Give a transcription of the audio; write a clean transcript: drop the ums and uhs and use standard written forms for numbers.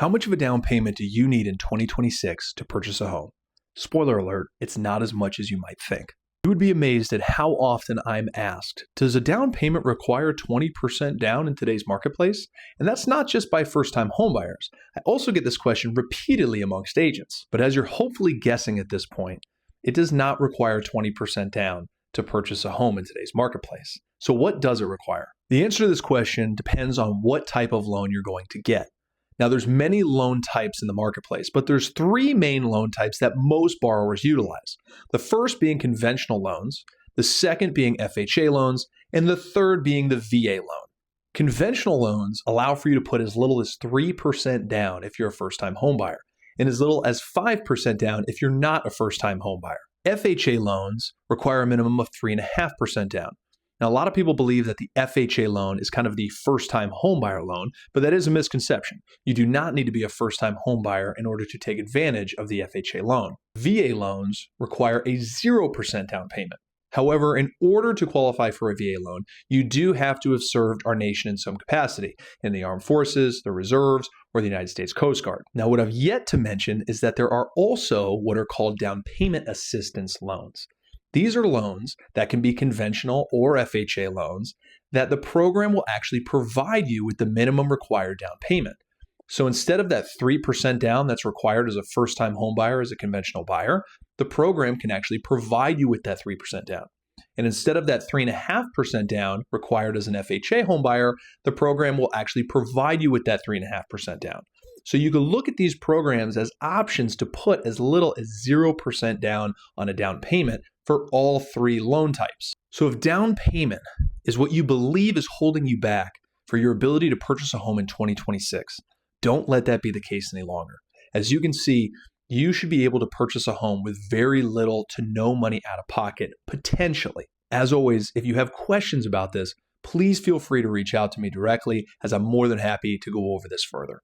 How much of a down payment do you need in 2026 to purchase a home? Spoiler alert, it's not as much as you might think. You would be amazed at how often I'm asked, does a down payment require 20% down in today's marketplace? And that's not just by first-time homebuyers. I also get this question repeatedly amongst agents. But as you're hopefully guessing at this point, it does not require 20% down to purchase a home in today's marketplace. So what does it require? The answer to this question depends on what type of loan you're going to get. Now, there's many loan types in the marketplace, but there's three main loan types that most borrowers utilize. The first being conventional loans, the second being FHA loans, and the third being the VA loan. Conventional loans allow for you to put as little as 3% down if you're a first-time homebuyer, and as little as 5% down if you're not a first-time homebuyer. FHA loans require a minimum of 3.5% down. Now, a lot of people believe that the FHA loan is kind of the first-time homebuyer loan, but that is a misconception. You do not need to be a first-time homebuyer in order to take advantage of the FHA loan. VA loans require a 0% down payment. However, in order to qualify for a VA loan, you do have to have served our nation in some capacity, in the armed forces, the reserves, or the United States Coast Guard. Now, what I've yet to mention is that there are also what are called down payment assistance loans. These are loans that can be conventional or FHA loans that the program will actually provide you with the minimum required down payment. So instead of that 3% down that's required as a first-time home buyer as a conventional buyer, the program can actually provide you with that 3% down. And instead of that 3.5% down required as an FHA home buyer, the program will actually provide you with that 3.5% down. So you can look at these programs as options to put as little as 0% down on a down payment for all three loan types. So if down payment is what you believe is holding you back for your ability to purchase a home in 2026, don't let that be the case any longer. As you can see, you should be able to purchase a home with very little to no money out of pocket, potentially. As always, if you have questions about this, please feel free to reach out to me directly, as I'm more than happy to go over this further.